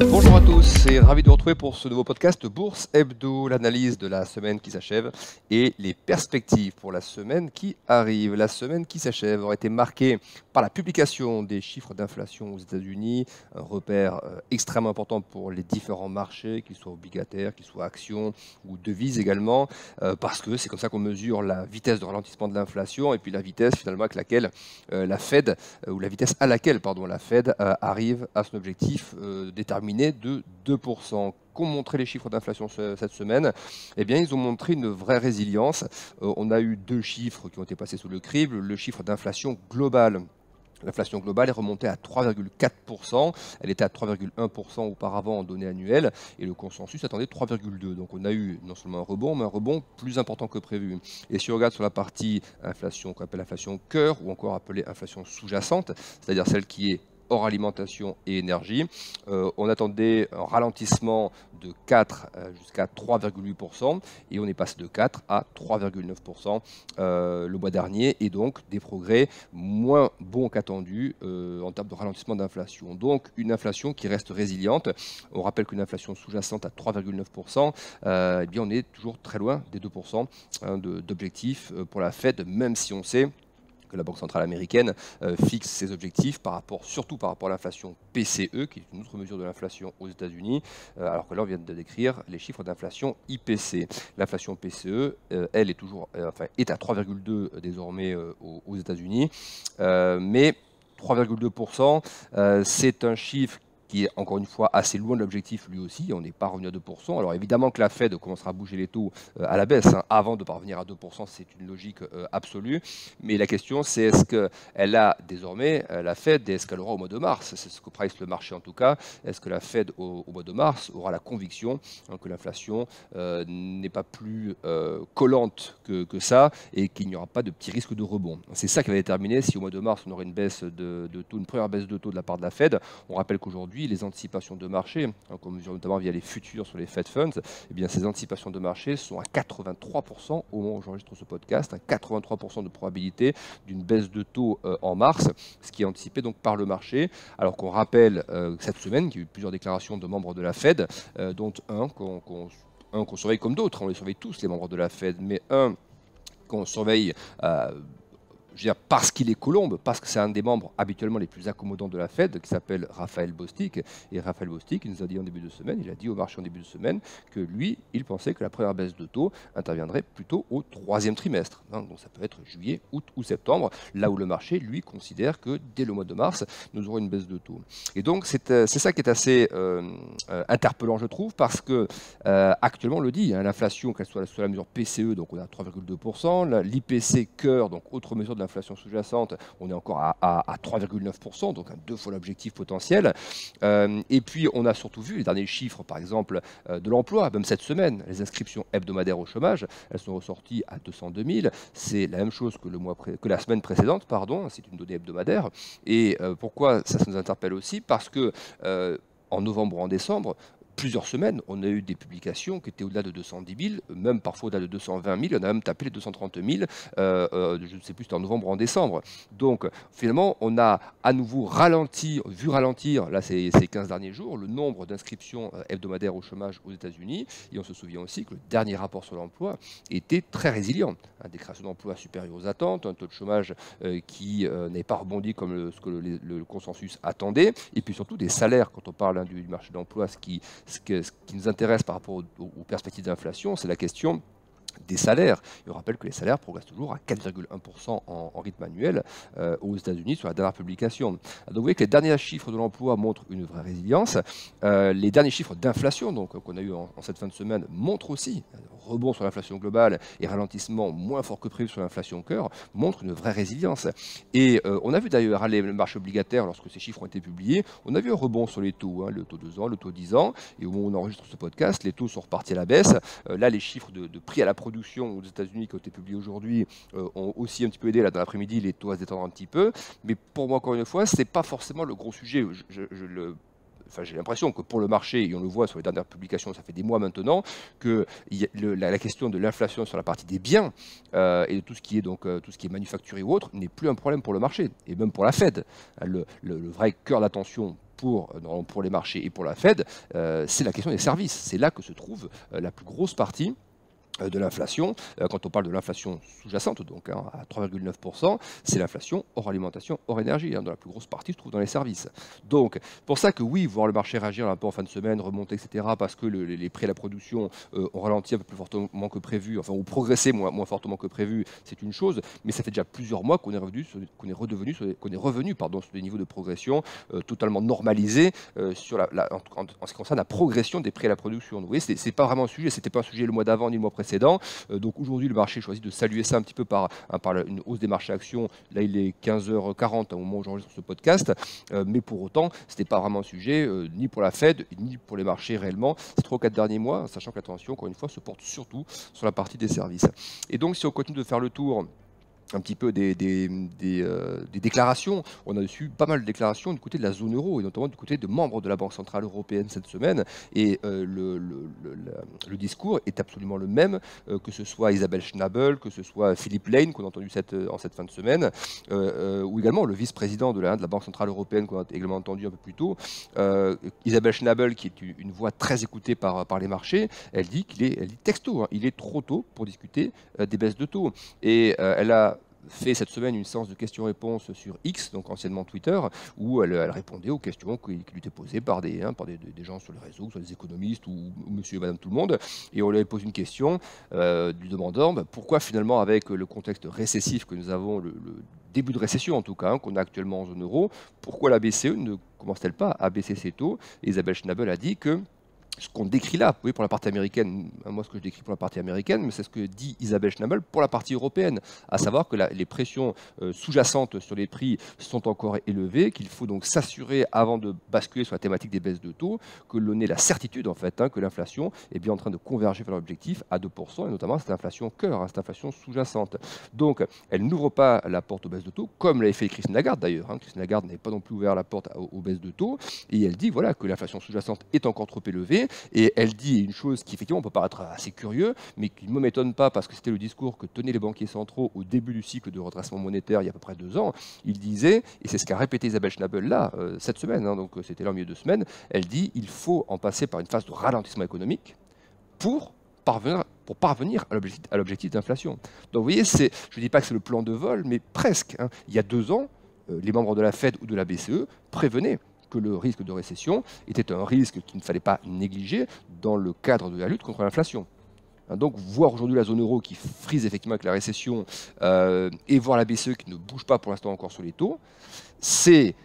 Bonjour à tous et ravi de vous retrouver pour ce nouveau podcast Bourse Hebdo, l'analyse de la semaine qui s'achève et les perspectives pour la semaine qui arrive. La semaine qui s'achève aura été marquée par la publication des chiffres d'inflation aux États-Unis, un repère extrêmement important pour les différents marchés, qu'ils soient obligataires, qu'ils soient actions ou devises également, parce que c'est comme ça qu'on mesure la vitesse de ralentissement de l'inflation et puis la vitesse finalement avec laquelle la Fed, ou la vitesse à laquelle pardon, la Fed arrive à son objectif déterminé de 2%. Qu'ont montré les chiffres d'inflation cette semaine? Eh bien, ils ont montré une vraie résilience. On a eu deux chiffres qui ont été passés sous le crible. Le chiffre d'inflation globale. L'inflation globale est remontée à 3,4%. Elle était à 3,1% auparavant en données annuelles et le consensus attendait 3,2%. Donc on a eu non seulement un rebond, mais un rebond plus important que prévu. Et si on regarde sur la partie inflation qu'on appelle inflation cœur ou encore appelée inflation sous-jacente, c'est-à-dire celle qui est hors alimentation et énergie, on attendait un ralentissement de 4 jusqu'à 3,8% et on est passé de 4 à 3,9% le mois dernier et donc des progrès moins bons qu'attendus en termes de ralentissement d'inflation. Donc une inflation qui reste résiliente. On rappelle qu'une inflation sous-jacente à 3,9%, eh bien on est toujours très loin des 2% d'objectifs pour la Fed, même si on sait que la Banque centrale américaine fixe ses objectifs surtout par rapport à l'inflation PCE, qui est une autre mesure de l'inflation aux États-Unis, alors que là on vient de décrire les chiffres d'inflation IPC. L'inflation PCE, elle est à 3,2 désormais aux États-Unis, mais 3,2%, c'est un chiffre qui est encore une fois assez loin de l'objectif lui aussi, on n'est pas revenu à 2%. Alors évidemment que la Fed commencera à bouger les taux à la baisse, avant de parvenir à 2%, c'est une logique absolue, mais la question c'est est-ce qu'elle a désormais, la Fed, et est-ce qu'elle aura au mois de mars, c'est ce que price le marché en tout cas, est-ce que la Fed au mois de mars aura la conviction que l'inflation n'est pas plus collante que ça et qu'il n'y aura pas de petit risque de rebond. C'est ça qui va déterminer si au mois de mars on aurait une baisse de taux, une première baisse de taux de la part de la Fed. On rappelle qu'aujourd'hui les anticipations de marché, qu'on mesure notamment via les futurs sur les Fed Funds, eh bien ces anticipations de marché sont à 83% au moment où j'enregistre ce podcast, à 83% de probabilité d'une baisse de taux en mars, ce qui est anticipé donc par le marché, alors qu'on rappelle cette semaine qu'il y a eu plusieurs déclarations de membres de la Fed, dont un qu'on surveille comme d'autres, on les surveille tous les membres de la Fed, mais un qu'on surveille je veux dire, parce qu'il est colombe, parce que c'est un des membres habituellement les plus accommodants de la Fed, qui s'appelle Raphaël Bostic. Et Raphaël Bostic, il nous a dit en début de semaine, il a dit au marché en début de semaine, que lui, il pensait que la première baisse de taux interviendrait plutôt au troisième trimestre. Donc ça peut être juillet, août ou septembre, là où le marché, lui, considère que dès le mois de mars, nous aurons une baisse de taux. Et donc c'est ça qui est assez interpellant, je trouve, parce que actuellement, on le dit, l'inflation, qu'elle soit sur la mesure PCE, donc on est à 3,2%, l'IPC cœur, donc autre mesure de l'inflation sous-jacente, on est encore à 3,9%, donc à 2 fois l'objectif potentiel. Et puis, on a surtout vu les derniers chiffres, par exemple, de l'emploi, même cette semaine, les inscriptions hebdomadaires au chômage, elles sont ressorties à 202 000. C'est la même chose que la semaine précédente, pardon, c'est une donnée hebdomadaire. Et pourquoi ça nous interpelle aussi? Parce que en novembre ou en décembre, plusieurs semaines, on a eu des publications qui étaient au-delà de 210 000, même parfois au-delà de 220 000, on a même tapé les 230 000, je ne sais plus, c'était en novembre ou en décembre. Donc finalement, on a à nouveau vu ralentir, là ces 15 derniers jours, le nombre d'inscriptions hebdomadaires au chômage aux États-Unis, et on se souvient aussi que le dernier rapport sur l'emploi était très résilient. Des créations d'emplois supérieures aux attentes, un taux de chômage qui n'avait pas rebondi comme ce que le consensus attendait, et puis surtout des salaires, quand on parle du marché de l'emploi, ce qui nous intéresse par rapport aux perspectives d'inflation, c'est la question des salaires. Et on rappelle que les salaires progressent toujours à 4,1% en rythme annuel aux États-Unis sur la dernière publication. Donc vous voyez que les derniers chiffres de l'emploi montrent une vraie résilience. Les derniers chiffres d'inflation qu'on a eu en cette fin de semaine montrent aussi rebond sur l'inflation globale et ralentissement moins fort que prévu sur l'inflation cœur, montrent une vraie résilience. Et on a vu d'ailleurs les marchés obligataires, lorsque ces chiffres ont été publiés, on a vu un rebond sur les taux, le taux 2 ans, le taux 10 ans, et au moment où on enregistre ce podcast, les taux sont repartis à la baisse. Là, les chiffres de prix à la production aux États-Unis qui ont été publiés aujourd'hui ont aussi un petit peu aidé. Là, dans l'après-midi, les taux à se détendre un petit peu. Mais pour moi, encore une fois, ce n'est pas forcément le gros sujet. J'ai l'impression que pour le marché, et on le voit sur les dernières publications, ça fait des mois maintenant, que la question de l'inflation sur la partie des biens et de tout ce qui est manufacturé ou autre n'est plus un problème pour le marché, et même pour la Fed. Le vrai cœur d'attention pour les marchés et pour la Fed, c'est la question des services. C'est là que se trouve la plus grosse partie de l'inflation. Quand on parle de l'inflation sous-jacente, donc à 3,9%, c'est l'inflation hors alimentation, hors énergie, dont la plus grosse partie se trouve dans les services. Donc, pour ça que oui, voir le marché réagir un peu en fin de semaine, remonter, etc., parce que les prix à la production ont ralenti un peu plus fortement que prévu, enfin, ont progressé moins fortement que prévu, c'est une chose, mais ça fait déjà plusieurs mois qu'on est revenu sur des niveaux de progression totalement normalisés en ce qui concerne la progression des prix à la production. Donc, vous voyez, c'est pas vraiment un sujet, c'était pas un sujet le mois d'avant ni le mois précédent. Donc aujourd'hui, le marché choisit de saluer ça un petit peu par une hausse des marchés actions. Là, il est 15h40 au moment où j'enregistre ce podcast. Mais pour autant, ce n'était pas vraiment un sujet ni pour la Fed, ni pour les marchés réellement ces 3 ou 4 derniers mois, sachant que l'attention, encore une fois, se porte surtout sur la partie des services. Et donc, si on continue de faire le tour un petit peu des déclarations. On a reçu pas mal de déclarations du côté de la zone euro et notamment du côté de membres de la Banque Centrale Européenne cette semaine. Et le discours est absolument le même, que ce soit Isabelle Schnabel, que ce soit Philippe Lane qu'on a entendu en cette fin de semaine, ou également le vice-président de la Banque Centrale Européenne qu'on a également entendu un peu plus tôt. Isabelle Schnabel, qui est une voix très écoutée par les marchés, elle dit texto, il est trop tôt pour discuter des baisses de taux. Et elle a fait cette semaine une séance de questions-réponses sur X, donc anciennement Twitter, où elle répondait aux questions qui lui étaient posées par des gens sur le réseau, soit des économistes ou monsieur et madame tout le monde. Et on lui avait posé une question du demandeur, pourquoi finalement avec le contexte récessif que nous avons, le début de récession en tout cas, qu'on a actuellement en zone euro, pourquoi la BCE ne commence-t-elle pas à baisser ses taux? Et Isabelle Schnabel a dit que ce qu'on décrit là, vous voyez, pour la partie américaine, moi ce que je décris pour la partie américaine, mais c'est ce que dit Isabelle Schnabel pour la partie européenne, à savoir que les pressions sous-jacentes sur les prix sont encore élevées, qu'il faut donc s'assurer avant de basculer sur la thématique des baisses de taux, que l'on ait la certitude en fait que l'inflation est bien en train de converger vers l'objectif à 2%, et notamment cette inflation cœur, cette inflation sous-jacente. Donc elle n'ouvre pas la porte aux baisses de taux, comme l'avait fait Christine Lagarde d'ailleurs. Christine Lagarde n'avait pas non plus ouvert la porte aux baisses de taux, et elle dit voilà, que l'inflation sous-jacente est encore trop élevée. Et elle dit une chose qui effectivement peut paraître assez curieux, mais qui ne m'étonne pas parce que c'était le discours que tenaient les banquiers centraux au début du cycle de redressement monétaire il y a à peu près 2 ans. Il disait, et c'est ce qu'a répété Isabelle Schnabel là, cette semaine, donc c'était là au milieu de semaine, elle dit il faut en passer par une phase de ralentissement économique pour parvenir à l'objectif d'inflation. Donc vous voyez, je ne dis pas que c'est le plan de vol, mais presque. Il y a 2 ans, les membres de la Fed ou de la BCE prévenaient que le risque de récession était un risque qu'il ne fallait pas négliger dans le cadre de la lutte contre l'inflation. Donc voir aujourd'hui la zone euro qui frise effectivement avec la récession et voir la BCE qui ne bouge pas pour l'instant encore sur les taux, c'est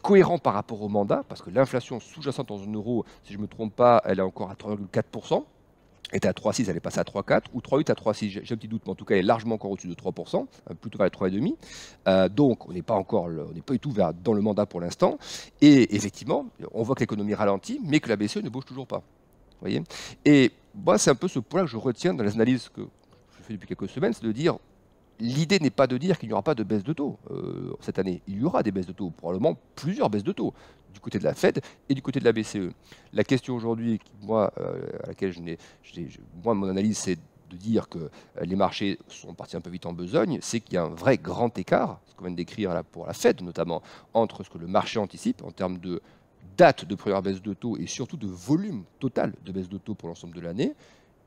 cohérent par rapport au mandat, parce que l'inflation sous-jacente en zone euro, si je ne me trompe pas, elle est encore à 3,4%. Était à 3,6, elle est passée à 3,4 ou 3,8 à 3,6, j'ai un petit doute, mais en tout cas elle est largement encore au-dessus de 3%, plutôt vers les 3,5. Donc on n'est pas du tout dans le mandat pour l'instant. Et effectivement, on voit que l'économie ralentit, mais que la BCE ne bouge toujours pas. Voyez, et moi, c'est un peu ce point que je retiens dans les analyses que je fais depuis quelques semaines, c'est de dire l'idée n'est pas de dire qu'il n'y aura pas de baisse de taux cette année. Il y aura des baisses de taux, probablement plusieurs baisses de taux, du côté de la Fed et du côté de la BCE. La question aujourd'hui, moi, à laquelle mon analyse, c'est de dire que les marchés sont partis un peu vite en besogne, c'est qu'il y a un vrai grand écart, ce qu'on vient de décrire là pour la Fed notamment, entre ce que le marché anticipe en termes de date de première baisse de taux et surtout de volume total de baisse de taux pour l'ensemble de l'année,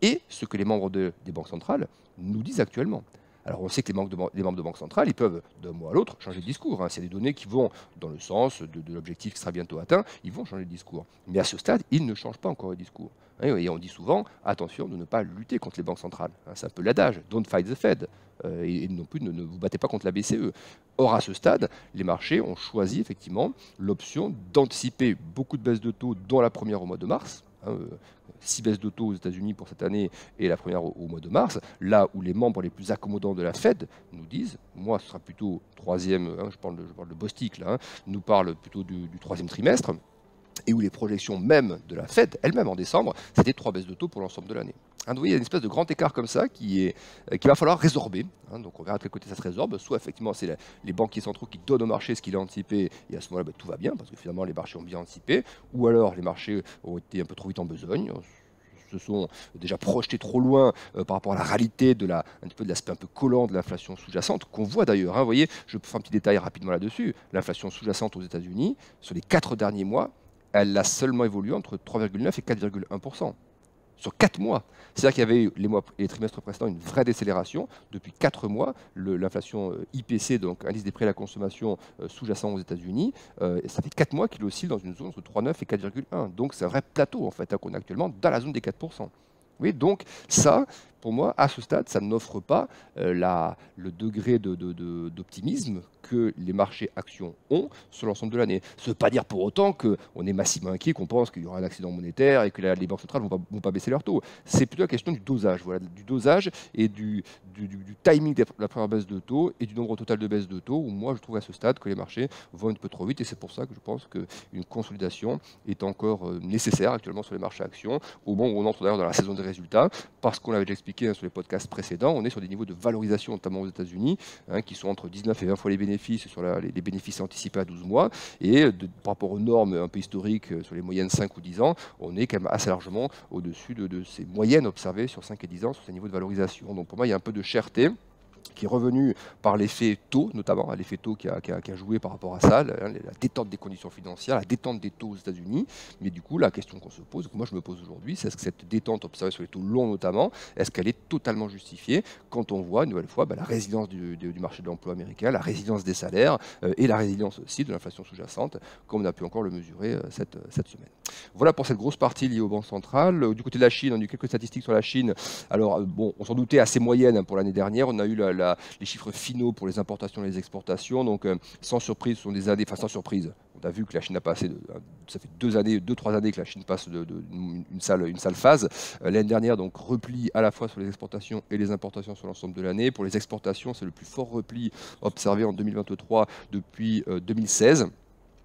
et ce que les membres des banques centrales nous disent actuellement. Alors on sait que les membres de banque centrale, ils peuvent d'un mois à l'autre changer de discours. S'il y a des données qui vont dans le sens de l'objectif qui sera bientôt atteint, ils vont changer de discours. Mais à ce stade, ils ne changent pas encore le discours. Et on dit souvent, attention de ne pas lutter contre les banques centrales. C'est un peu l'adage, don't fight the Fed. Et non plus, ne vous battez pas contre la BCE. Or, à ce stade, les marchés ont choisi effectivement l'option d'anticiper beaucoup de baisses de taux, dont la première au mois de mars. 6 baisses de taux aux États-Unis pour cette année et la première au mois de mars, là où les membres les plus accommodants de la Fed nous disent, moi ce sera plutôt troisième, je parle de Bostic là, nous parle plutôt du 3e trimestre, et où les projections même de la Fed, elle-même en décembre, c'était 3 baisses de taux pour l'ensemble de l'année. Donc, vous voyez, il y a une espèce de grand écart comme ça qu'il va falloir résorber. Donc on verra de quel côté ça se résorbe. Soit effectivement c'est les banquiers centraux qui donnent au marché ce qu'il a anticipé, et à ce moment-là tout va bien, parce que finalement les marchés ont bien anticipé, ou alors les marchés ont été un peu trop vite en besogne. se sont déjà projetés trop loin par rapport à la réalité un petit peu de l'aspect un peu collant de l'inflation sous-jacente, qu'on voit d'ailleurs. Hein, vous voyez, je fais un petit détail rapidement là-dessus. L'inflation sous-jacente aux États-Unis, sur les 4 derniers mois, elle a seulement évolué entre 3,9 et 4,1%. Sur 4 mois. C'est-à-dire qu'il y avait les trimestres précédents une vraie décélération. Depuis 4 mois, l'inflation IPC, donc indice des prix à la consommation sous-jacent aux États-Unis, ça fait 4 mois qu'il oscille dans une zone entre 3,9 et 4,1. Donc c'est un vrai plateau en fait, hein, qu'on est actuellement dans la zone des 4%. Oui, donc ça, pour moi, à ce stade, ça n'offre pas le degré d'optimisme que les marchés actions ont sur l'ensemble de l'année. Ça ne veut pas dire pour autant qu'on est massivement inquiet, qu'on pense qu'il y aura un accident monétaire et que les banques centrales ne vont pas baisser leurs taux. C'est plutôt la question du dosage, voilà, du dosage et du timing de la première baisse de taux et du nombre total de baisses de taux, où moi je trouve à ce stade que les marchés vont un peu trop vite, et c'est pour ça que je pense qu'une consolidation est encore nécessaire actuellement sur les marchés actions, au moment où on entre d'ailleurs dans la saison des résultats, parce qu'on l'avait déjà expliqué, hein, sur les podcasts précédents, on est sur des niveaux de valorisation, notamment aux États-Unis, hein, qui sont entre 19 et 20 fois les bénéfices sur les bénéfices anticipés à 12 mois, et par rapport aux normes un peu historiques sur les moyennes 5 ou 10 ans, on est quand même assez largement au-dessus de ces moyennes observées sur 5 et 10 ans sur ces niveaux de valorisation. Donc pour moi, il y a un peu de cherté qui est revenu par l'effet taux, notamment, l'effet taux qui a joué par rapport à ça, la détente des conditions financières, la détente des taux aux États-Unis. Mais du coup, la question qu'on se pose, que moi je me pose aujourd'hui, c'est est-ce que cette détente observée sur les taux longs notamment, est-ce qu'elle est totalement justifiée quand on voit une nouvelle fois la résilience du marché de l'emploi américain, la résilience des salaires et la résilience aussi de l'inflation sous-jacente, comme on a pu encore le mesurer cette semaine. Voilà pour cette grosse partie liée aux banques centrales. Du côté de la Chine, on a eu quelques statistiques sur la Chine. Alors, bon, on s'en doutait assez moyenne, hein, pour l'année dernière. On a eu les chiffres finaux pour les importations et les exportations. Donc, sans surprise, ce sont des années, enfin sans surprise. On a vu que la Chine a passé, ça fait 2-3 années que la Chine passe une sale phase. L'année dernière, donc, repli à la fois sur les exportations et les importations sur l'ensemble de l'année. Pour les exportations, c'est le plus fort repli observé en 2023 depuis 2016.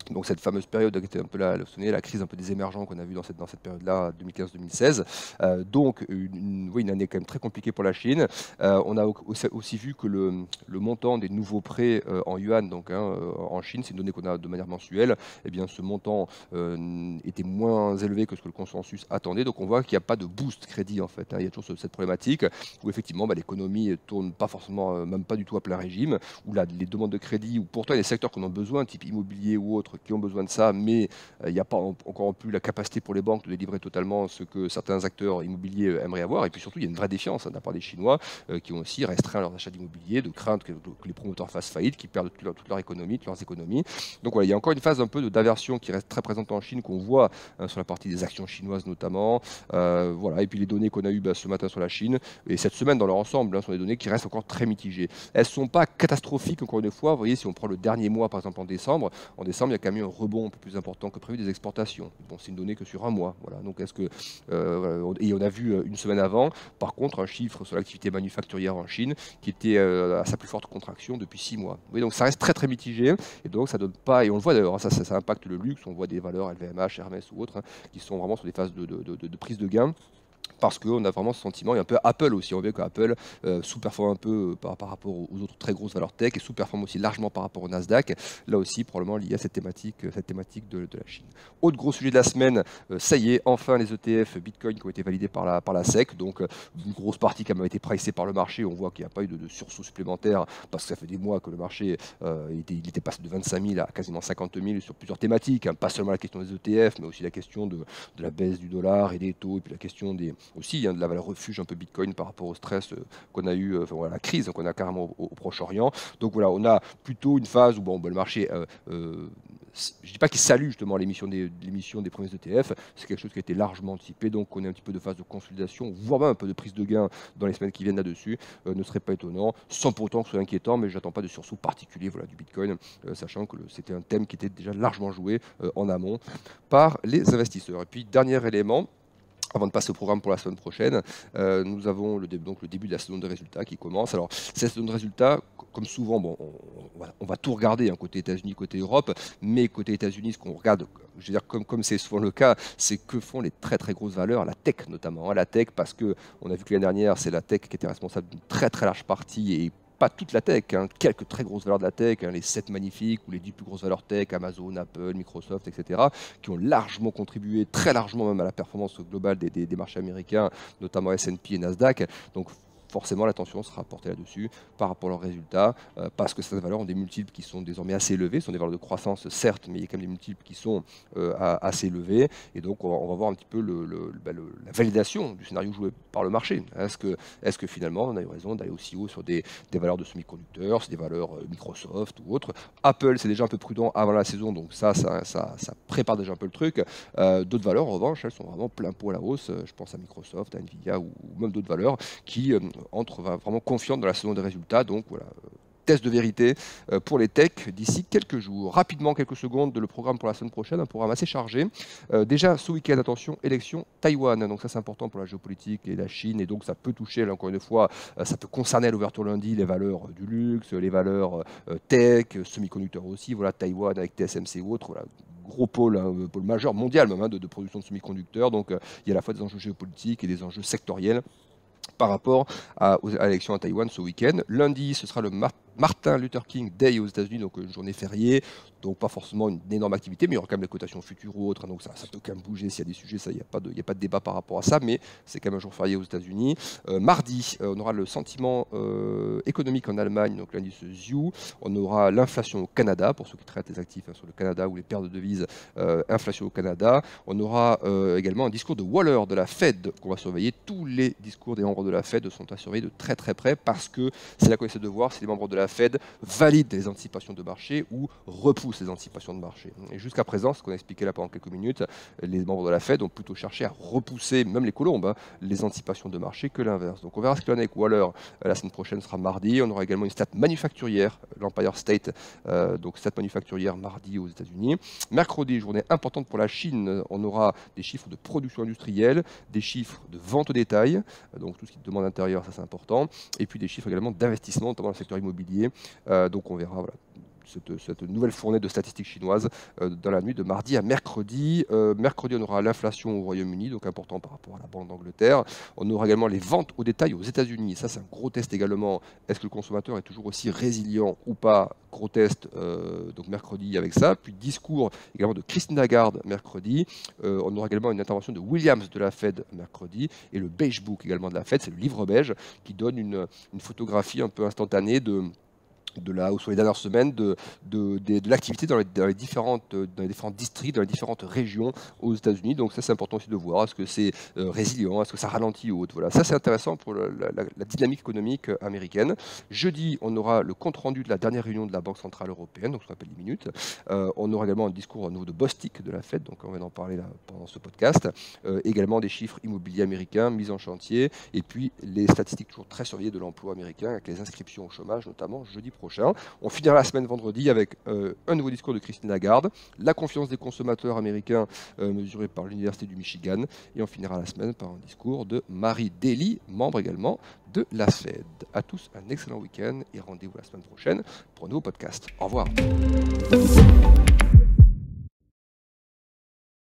Donc cette fameuse période qui était un peu la crise un peu des émergents qu'on a vu dans cette période-là, 2015-2016. Donc une année quand même très compliquée pour la Chine. On a aussi vu que le montant des nouveaux prêts en yuan, donc, hein, en Chine, c'est une donnée qu'on a de manière mensuelle, eh bien ce montant était moins élevé que ce que le consensus attendait. Donc on voit qu'il n'y a pas de boost crédit en fait, hein. Il y a toujours cette problématique où effectivement l'économie ne tourne pas forcément, même pas du tout à plein régime, où les demandes de crédit, où pourtant il y a des secteurs qu'on a besoin, type immobilier ou autre, qui ont besoin de ça, mais il n'y a pas encore plus la capacité pour les banques de délivrer totalement ce que certains acteurs immobiliers aimeraient avoir. Et puis surtout, il y a une vraie défiance, hein, de la part des Chinois qui ont aussi restreint leurs achats d'immobilier, de crainte que les promoteurs fassent faillite, qu'ils perdent toute leur économie, toutes leurs économies. Donc voilà, il y a encore une phase un peu d'aversion qui reste très présente en Chine, qu'on voit, hein, sur la partie des actions chinoises notamment. Voilà. Et puis les données qu'on a eues ce matin sur la Chine, et cette semaine dans leur ensemble, hein, sont des données qui restent encore très mitigées. Elles ne sont pas catastrophiques, encore une fois. Vous voyez, si on prend le dernier mois, par exemple en décembre, il y a quand même eu un rebond un peu plus important que prévu des exportations. Bon, c'est une donnée que sur un mois. Voilà. Donc, et on a vu une semaine avant, par contre, un chiffre sur l'activité manufacturière en Chine qui était à sa plus forte contraction depuis 6 mois. Oui, donc ça reste très très mitigé, et donc ça donne pas, et on le voit d'ailleurs, ça impacte le luxe, on voit des valeurs LVMH, Hermès ou autres, hein, qui sont vraiment sur des phases de prise de gain. Parce qu'on a vraiment ce sentiment, et un peu Apple aussi, on voit qu'Apple sous-performe un peu par rapport aux autres très grosses valeurs tech, et sous-performe aussi largement par rapport au Nasdaq, là aussi probablement lié à cette thématique de la Chine. Autre gros sujet de la semaine, ça y est, enfin les ETF Bitcoin qui ont été validés par la SEC, donc une grosse partie qui a été pricée par le marché, on voit qu'il n'y a pas eu de sursaut supplémentaire, parce que ça fait des mois que le marché il était passé de 25 000 à quasiment 50 000 sur plusieurs thématiques, hein, pas seulement la question des ETF, mais aussi la question de la baisse du dollar et des taux, et puis la question aussi, hein, de la valeur refuge un peu Bitcoin par rapport au stress qu'on a eu, la crise qu'on a carrément au Proche-Orient. Donc voilà, on a plutôt une phase où le marché, je ne dis pas qu'il salue justement l'émission des premiers ETF, c'est quelque chose qui a été largement anticipé, donc on est un petit peu de phase de consolidation, voire même un peu de prise de gain dans les semaines qui viennent là-dessus, ne serait pas étonnant, sans pour autant que ce soit inquiétant, mais je n'attends pas de sursaut particulier, du Bitcoin, sachant que c'était un thème qui était déjà largement joué en amont par les investisseurs. Et puis dernier élément, avant de passer au programme pour la semaine prochaine, nous avons le début de la saison de résultats qui commence. Alors, cette saison de résultats, comme souvent, on va tout regarder, hein, côté États-Unis, côté Europe, mais côté États-Unis, ce qu'on regarde, je veux dire, comme c'est souvent le cas, c'est que font les très très grosses valeurs, la tech notamment, hein, la tech, parce qu'on a vu que l'année dernière, c'est la tech qui était responsable d'une très très large partie, et pas toute la tech, hein, quelques très grosses valeurs de la tech, hein, les 7 magnifiques ou les 10 plus grosses valeurs tech, Amazon, Apple, Microsoft, etc., qui ont largement contribué, très largement même à la performance globale des marchés américains, notamment S&P et Nasdaq. Donc forcément l'attention sera portée là-dessus par rapport à leurs résultats, parce que certaines valeurs ont des multiples qui sont désormais assez élevés, ce sont des valeurs de croissance certes, mais il y a quand même des multiples qui sont assez élevés, et donc on va voir un petit peu la validation du scénario joué par le marché. Est-ce que finalement on a eu raison d'aller aussi haut sur des valeurs de semi-conducteurs, c'est des valeurs Microsoft ou autres. Apple, c'est déjà un peu prudent avant la saison, donc ça prépare déjà un peu le truc. D'autres valeurs, en revanche, elles sont vraiment plein pot à la hausse. Je pense à Microsoft, à Nvidia ou même d'autres valeurs qui entrent vraiment confiantes dans la saison des résultats. Donc voilà, test de vérité pour les techs d'ici quelques jours. Rapidement, quelques secondes de le programme pour la semaine prochaine, un programme assez chargé. Déjà, ce week-end, attention, élection Taïwan. Donc ça, c'est important pour la géopolitique et la Chine. Et donc, ça peut toucher, là, encore une fois, ça peut concerner à l'ouverture lundi les valeurs du luxe, les valeurs tech, semi-conducteurs aussi. Voilà, Taïwan avec TSMC ou autres. Voilà, gros pôle, hein, pôle majeur, mondial même, hein, de production de semi-conducteurs. Donc, il y a à la fois des enjeux géopolitiques et des enjeux sectoriels par rapport à l'élection à Taïwan ce week-end. Lundi, ce sera le Martin Luther King Day aux États-Unis, donc une journée fériée, donc pas forcément une énorme activité, mais il y aura quand même les cotations futures ou autres, hein, donc ça peut quand même bouger s'il y a des sujets, ça, il n'y a pas de débat par rapport à ça, mais c'est quand même un jour férié aux États-Unis. Mardi, on aura le sentiment économique en Allemagne, donc l'indice ZIU, on aura l'inflation au Canada, pour ceux qui traitent les actifs sur le Canada ou les paires de devises, inflation au Canada, on aura également un discours de Waller de la Fed qu'on va surveiller. Tous les discours des membres de la Fed sont à surveiller de très très près, parce que c'est là qu'on essaie de voir si les membres de la Fed valident les anticipations de marché ou repoussent les anticipations de marché. Et jusqu'à présent, ce qu'on a expliqué là pendant quelques minutes, les membres de la Fed ont plutôt cherché à repousser, même les colombes, hein, les anticipations de marché que l'inverse. Donc on verra ce qu'il en est avec Waller. La semaine prochaine sera mardi. On aura également une stat manufacturière, l'Empire State, donc stat manufacturière mardi aux États-Unis. Mercredi, journée importante pour la Chine, on aura des chiffres de production industrielle, des chiffres de vente au détail, donc tout ce qui demande intérieur, ça c'est important, et puis des chiffres également d'investissement, notamment dans le secteur immobilier. Donc on verra voilà, cette nouvelle fournée de statistiques chinoises dans la nuit de mardi à mercredi. Mercredi, on aura l'inflation au Royaume-Uni, donc important par rapport à la Banque d'Angleterre. On aura également les ventes au détail aux États-Unis. Ça, c'est un gros test également. Est-ce que le consommateur est toujours aussi résilient ou pas? Gros test, donc mercredi avec ça. Puis discours également de Christine Lagarde mercredi. On aura également une intervention de Williams de la Fed mercredi. Et le Beige Book également de la Fed, c'est le livre beige qui donne une photographie un peu instantanée de la hausse sur les dernières semaines de l'activité dans les différents districts, dans les différentes régions aux États-Unis. Donc ça, c'est important aussi de voir. Est-ce que c'est résilient? Est-ce que ça ralentit ou autre? Voilà, ça c'est intéressant pour la dynamique économique américaine. Jeudi, on aura le compte-rendu de la dernière réunion de la Banque Centrale Européenne, donc ce qu'on appelle les minutes. On aura également un discours à nouveau de Bostic de la Fed, donc on va en parler là pendant ce podcast. Également des chiffres immobiliers américains mis en chantier, et puis les statistiques toujours très surveillées de l'emploi américain, avec les inscriptions au chômage notamment jeudi prochain. On finira la semaine vendredi avec un nouveau discours de Christine Lagarde, la confiance des consommateurs américains mesurée par l'Université du Michigan, et on finira la semaine par un discours de Marie Daly, membre également de la Fed. À tous un excellent week-end et rendez-vous la semaine prochaine pour un nouveau podcast. Au revoir.